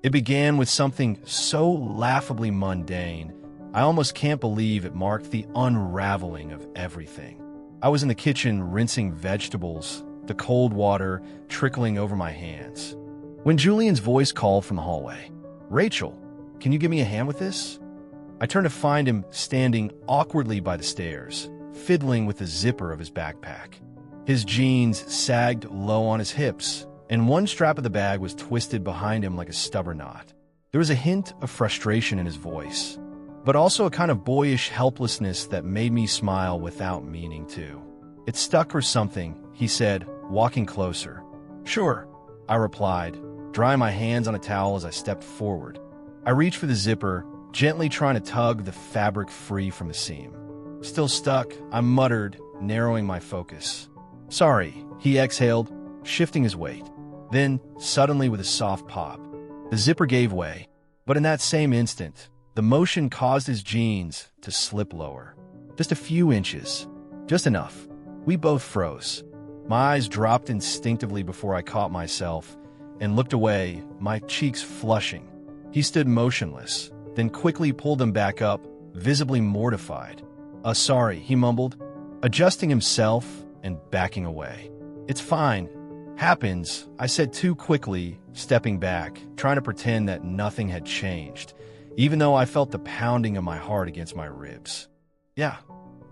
It began with something so laughably mundane, I almost can't believe it marked the unraveling of everything. I was in the kitchen rinsing vegetables, the cold water trickling over my hands, when Julian's voice called from the hallway. "Rachel, can you give me a hand with this?" I turned to find him standing awkwardly by the stairs, fiddling with the zipper of his backpack. His jeans sagged low on his hips, and one strap of the bag was twisted behind him like a stubborn knot. There was a hint of frustration in his voice, but also a kind of boyish helplessness that made me smile without meaning to. "It stuck or something," he said, walking closer. "Sure," I replied, drying my hands on a towel as I stepped forward. I reached for the zipper, gently trying to tug the fabric free from the seam. "Still stuck," I muttered, narrowing my focus. "Sorry," he exhaled, shifting his weight. Then, suddenly with a soft pop, the zipper gave way, but in that same instant, the motion caused his jeans to slip lower. Just a few inches. Just enough. We both froze. My eyes dropped instinctively before I caught myself and looked away, my cheeks flushing. He stood motionless, then quickly pulled them back up, visibly mortified. Sorry," he mumbled, adjusting himself and backing away. "It's fine. Happens," I said too quickly, stepping back, trying to pretend that nothing had changed, even though I felt the pounding of my heart against my ribs. "Yeah,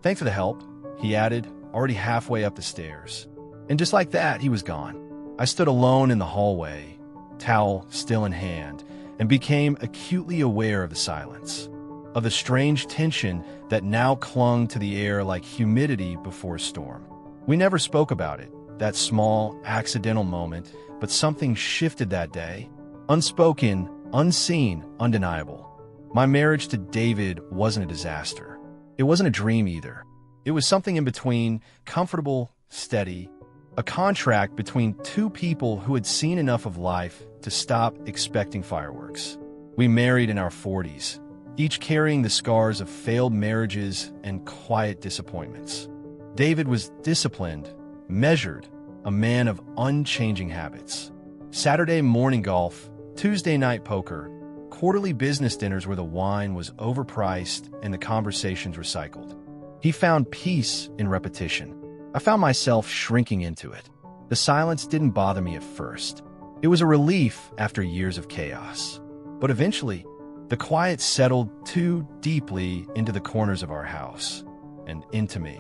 thanks for the help," he added, already halfway up the stairs. And just like that, he was gone. I stood alone in the hallway, towel still in hand, and became acutely aware of the silence, of the strange tension that now clung to the air like humidity before a storm. We never spoke about it, that small, accidental moment, but something shifted that day. Unspoken, unseen, undeniable. My marriage to David wasn't a disaster. It wasn't a dream either. It was something in between, comfortable, steady, a contract between two people who had seen enough of life to stop expecting fireworks. We married in our 40s, each carrying the scars of failed marriages and quiet disappointments. David was disciplined, measured, a man of unchanging habits. Saturday morning golf, Tuesday night poker, quarterly business dinners where the wine was overpriced and the conversations recycled. He found peace in repetition. I found myself shrinking into it. The silence didn't bother me at first. It was a relief after years of chaos. But eventually, the quiet settled too deeply into the corners of our house and into me.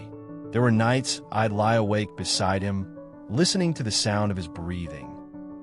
There were nights I'd lie awake beside him, listening to the sound of his breathing,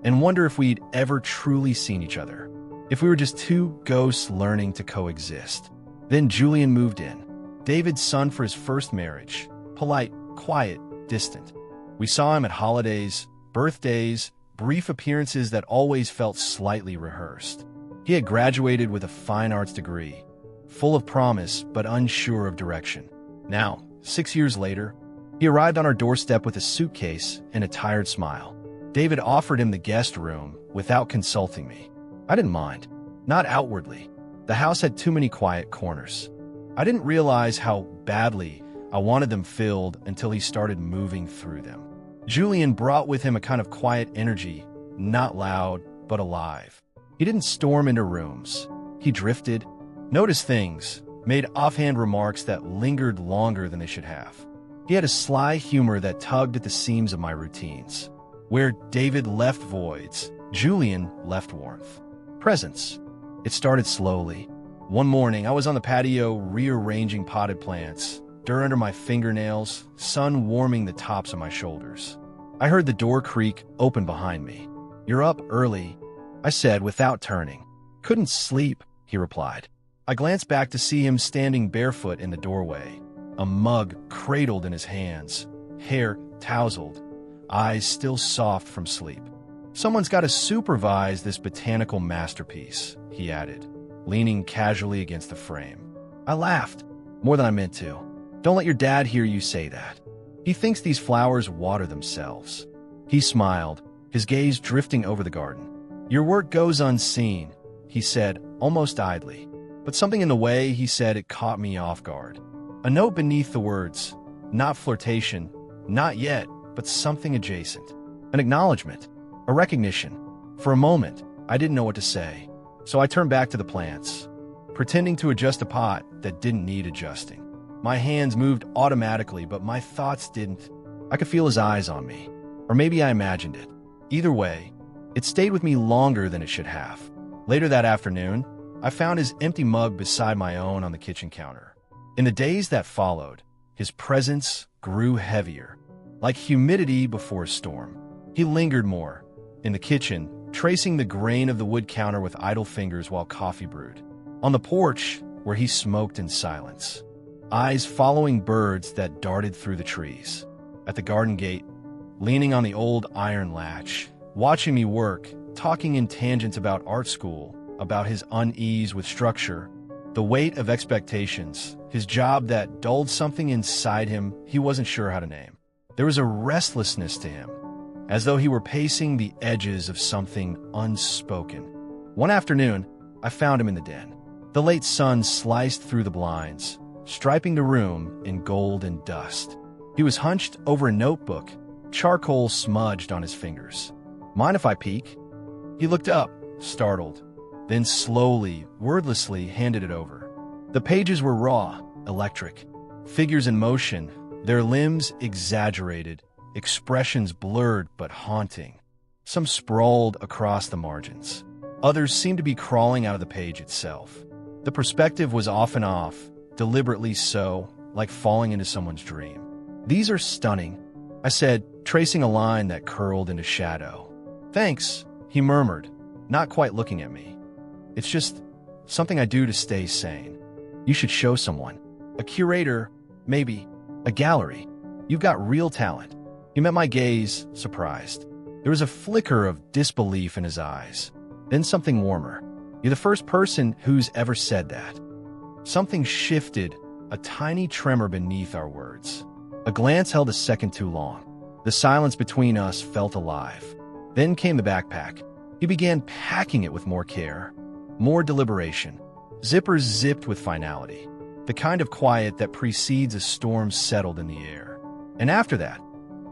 and wonder if we'd ever truly seen each other, if we were just two ghosts learning to coexist. Then Julian moved in, David's son for his first marriage, polite, quiet, distant. We saw him at holidays, birthdays, brief appearances that always felt slightly rehearsed. He had graduated with a fine arts degree, full of promise but unsure of direction. Now, 6 years later, he arrived on our doorstep with a suitcase and a tired smile. David offered him the guest room without consulting me. I didn't mind. Not outwardly. The house had too many quiet corners. I didn't realize how badly I wanted them filled until he started moving through them. Julian brought with him a kind of quiet energy, not loud, but alive. He didn't storm into rooms. He drifted, noticed things, made offhand remarks that lingered longer than they should have. He had a sly humor that tugged at the seams of my routines. Where David left voids, Julian left warmth. Presence. It started slowly. One morning, I was on the patio rearranging potted plants, dirt under my fingernails, sun warming the tops of my shoulders. I heard the door creak open behind me. "You're up early," I said without turning. "Couldn't sleep," he replied. I glanced back to see him standing barefoot in the doorway, a mug cradled in his hands, hair tousled, eyes still soft from sleep. "Someone's got to supervise this botanical masterpiece," he added, leaning casually against the frame. I laughed, more than I meant to. "Don't let your dad hear you say that. He thinks these flowers water themselves." He smiled, his gaze drifting over the garden. "Your work goes unseen," he said, almost idly. But something in the way he said it caught me off guard. A note beneath the words, not flirtation, not yet, but something adjacent. An acknowledgement, a recognition. For a moment, I didn't know what to say. So I turned back to the plants, pretending to adjust a pot that didn't need adjusting. My hands moved automatically, but my thoughts didn't. I could feel his eyes on me. Or maybe I imagined it. Either way, it stayed with me longer than it should have. Later that afternoon, I found his empty mug beside my own on the kitchen counter. In the days that followed, his presence grew heavier, like humidity before a storm. He lingered more, in the kitchen, tracing the grain of the wood counter with idle fingers while coffee brewed. On the porch, where he smoked in silence, eyes following birds that darted through the trees. At the garden gate, leaning on the old iron latch, watching me work, talking in tangents about art school, about his unease with structure, the weight of expectations, his job that dulled something inside him he wasn't sure how to name. There was a restlessness to him, as though he were pacing the edges of something unspoken. One afternoon, I found him in the den. The late sun sliced through the blinds, striping the room in gold and dust. He was hunched over a notebook, charcoal smudged on his fingers. "Mind if I peek?" He looked up, startled, then slowly, wordlessly handed it over. The pages were raw, electric, figures in motion, their limbs exaggerated, expressions blurred but haunting. Some sprawled across the margins. Others seemed to be crawling out of the page itself. The perspective was often off, deliberately so, like falling into someone's dream. "These are stunning," I said, tracing a line that curled into shadow. "Thanks," he murmured, not quite looking at me. "It's just something I do to stay sane. You should show someone. A curator, maybe. A gallery. You've got real talent." He met my gaze, surprised. There was a flicker of disbelief in his eyes, then something warmer. "You're the first person who's ever said that." Something shifted, a tiny tremor beneath our words. A glance held a second too long. The silence between us felt alive. Then came the backpack. He began packing it with more care, more deliberation. Zippers zipped with finality, the kind of quiet that precedes a storm settled in the air. And after that,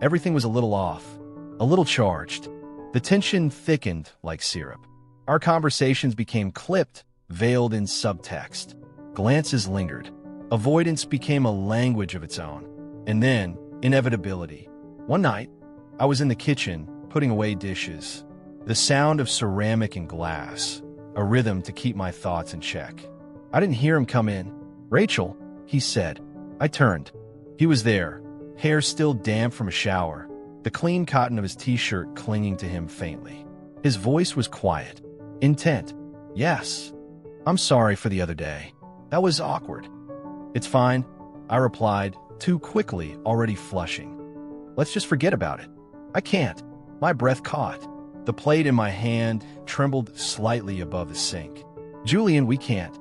everything was a little off, a little charged. The tension thickened like syrup. Our conversations became clipped, veiled in subtext. Glances lingered. Avoidance became a language of its own. And then, inevitability. One night, I was in the kitchen, putting away dishes. The sound of ceramic and glass, a rhythm to keep my thoughts in check. I didn't hear him come in. "Rachel," he said. I turned. He was there, hair still damp from a shower, the clean cotton of his t-shirt clinging to him faintly. His voice was quiet, intent. "Yes. I'm sorry for the other day. That was awkward." "It's fine," I replied, too quickly, already flushing. "Let's just forget about it." "I can't." My breath caught. The plate in my hand trembled slightly above the sink. "Julian, we can't."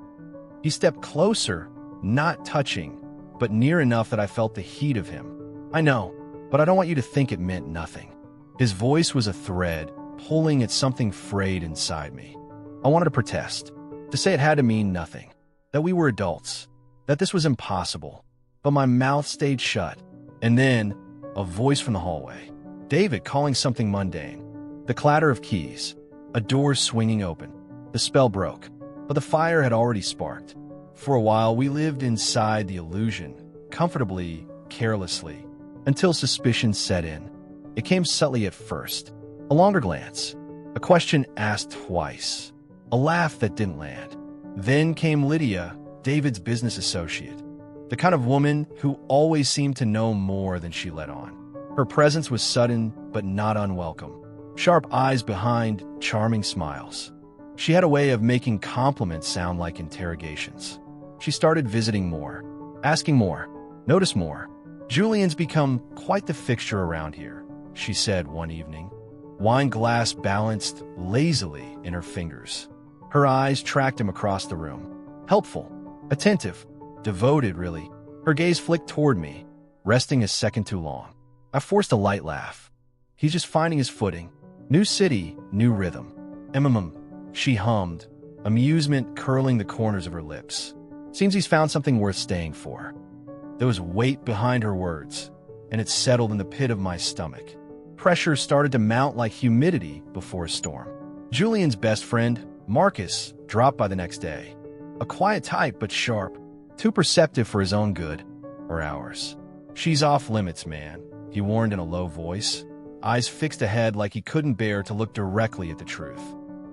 He stepped closer, not touching, but near enough that I felt the heat of him. "I know, but I don't want you to think it meant nothing." His voice was a thread, pulling at something frayed inside me. I wanted to protest, to say it had to mean nothing, that we were adults, that this was impossible, but my mouth stayed shut. And then, a voice from the hallway. David calling something mundane. The clatter of keys, a door swinging open. The spell broke, but the fire had already sparked. For a while, we lived inside the illusion, comfortably, carelessly, until suspicion set in. It came subtly at first, a longer glance, a question asked twice, a laugh that didn't land. Then came Lydia, David's business associate, the kind of woman who always seemed to know more than she let on. Her presence was sudden but not unwelcome. Sharp eyes behind charming smiles. She had a way of making compliments sound like interrogations. She started visiting more, asking more, notice more. "Julian's become quite the fixture around here," she said one evening. Wine glass balanced lazily in her fingers. Her eyes tracked him across the room. Helpful, attentive, devoted, really. Her gaze flicked toward me, resting a second too long. I forced a light laugh. He's just finding his footing. New city, new rhythm. She hummed, amusement curling the corners of her lips. Seems he's found something worth staying for. There was weight behind her words, and it settled in the pit of my stomach. Pressure started to mount like humidity before a storm. "Julian's best friend," Marcus dropped by the next day. A quiet type, but sharp, too perceptive for his own good or ours. "She's off limits, man," he warned in a low voice, eyes fixed ahead like he couldn't bear to look directly at the truth.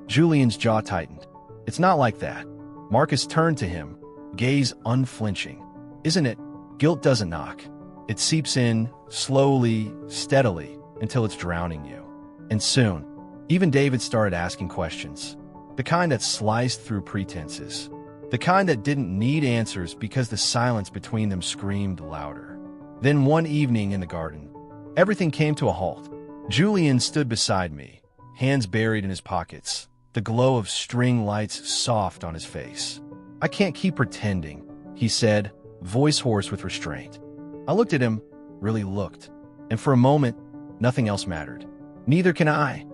Julian's jaw tightened. "It's not like that." Marcus turned to him, gaze unflinching. "Isn't it? Guilt doesn't knock. It seeps in, slowly, steadily, until it's drowning you." And soon, even David started asking questions. The kind that sliced through pretenses. The kind that didn't need answers because the silence between them screamed louder. Then one evening in the garden, everything came to a halt. Julian stood beside me, hands buried in his pockets, the glow of string lights soft on his face. "I can't keep pretending," he said, voice hoarse with restraint. I looked at him, really looked, and for a moment, nothing else mattered. "Neither can I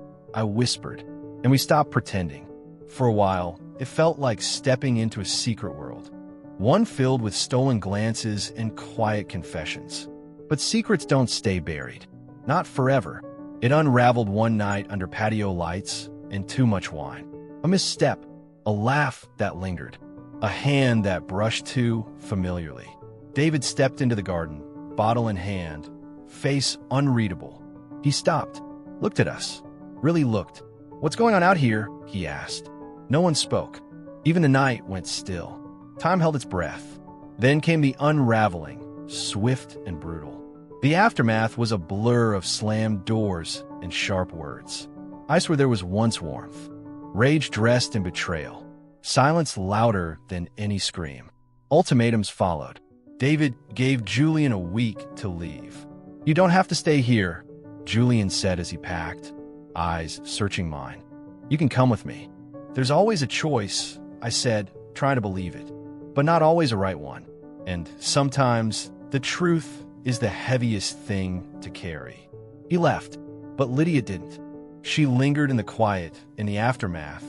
whispered, and we stopped pretending. For a while, it felt like stepping into a secret world, one filled with stolen glances and quiet confessions. But secrets don't stay buried. Not forever. It unraveled one night under patio lights and too much wine. A misstep, a laugh that lingered, a hand that brushed too familiarly. David stepped into the garden, bottle in hand, face unreadable. He stopped, looked at us, really looked. "What's going on out here?" he asked. No one spoke. Even the night went still. Time held its breath. Then came the unraveling, swift and brutal. The aftermath was a blur of slammed doors and sharp words. Ice where there was once warmth. Rage dressed in betrayal. Silence louder than any scream. Ultimatums followed. David gave Julian a week to leave. "You don't have to stay here," Julian said as he packed, eyes searching mine. "You can come with me." "There's always a choice," I said, trying to believe it, but not always a right one. And sometimes the truth is the heaviest thing to carry. He left, but Lydia didn't. She lingered in the quiet, in the aftermath,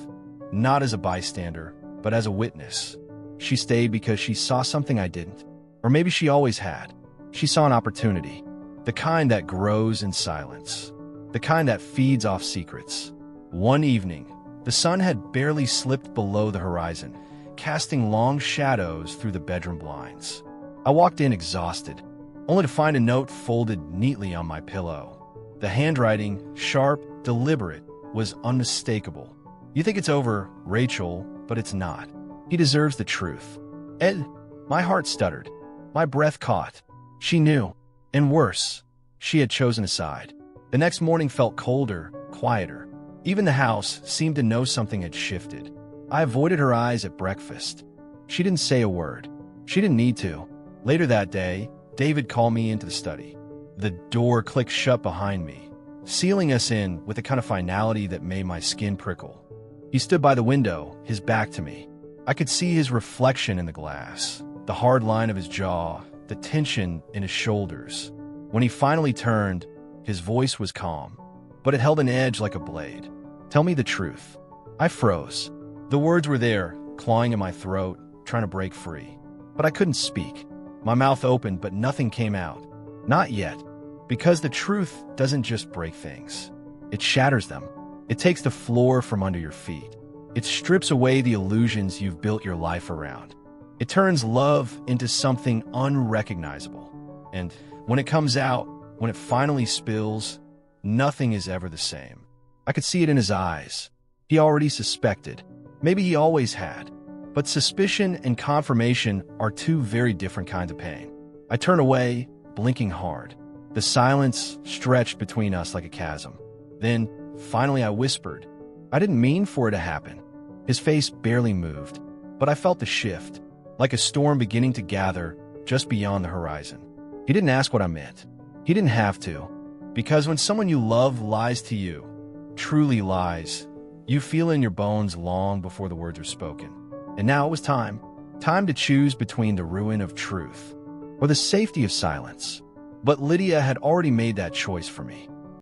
not as a bystander, but as a witness. She stayed because she saw something I didn't. Or maybe she always had. She saw an opportunity. The kind that grows in silence. The kind that feeds off secrets. One evening, the sun had barely slipped below the horizon, casting long shadows through the bedroom blinds. I walked in exhausted, only to find a note folded neatly on my pillow. The handwriting, sharp, deliberate, was unmistakable. "You think it's over, Rachel, but it's not. He deserves the truth." Ed, my heart stuttered. My breath caught. She knew. And worse, she had chosen a side. The next morning felt colder, quieter. Even the house seemed to know something had shifted. I avoided her eyes at breakfast. She didn't say a word. She didn't need to. Later that day, David called me into the study. The door clicked shut behind me, sealing us in with a kind of finality that made my skin prickle. He stood by the window, his back to me. I could see his reflection in the glass, the hard line of his jaw, the tension in his shoulders. When he finally turned, his voice was calm, but it held an edge like a blade. "Tell me the truth." I froze. The words were there, clawing in my throat, trying to break free. But I couldn't speak. My mouth opened, but nothing came out. Not yet. Because the truth doesn't just break things. It shatters them. It takes the floor from under your feet. It strips away the illusions you've built your life around. It turns love into something unrecognizable. And when it comes out, when it finally spills, nothing is ever the same. I could see it in his eyes. He already suspected. Maybe he always had. But suspicion and confirmation are two very different kinds of pain. I turned away, blinking hard. The silence stretched between us like a chasm. Then, finally I whispered. I didn't mean for it to happen. His face barely moved, but I felt the shift, like a storm beginning to gather just beyond the horizon. He didn't ask what I meant. He didn't have to. Because when someone you love lies to you, truly lies, you feel in your bones long before the words are spoken. And now it was time to choose between the ruin of truth or the safety of silence. But Lydia had already made that choice for me.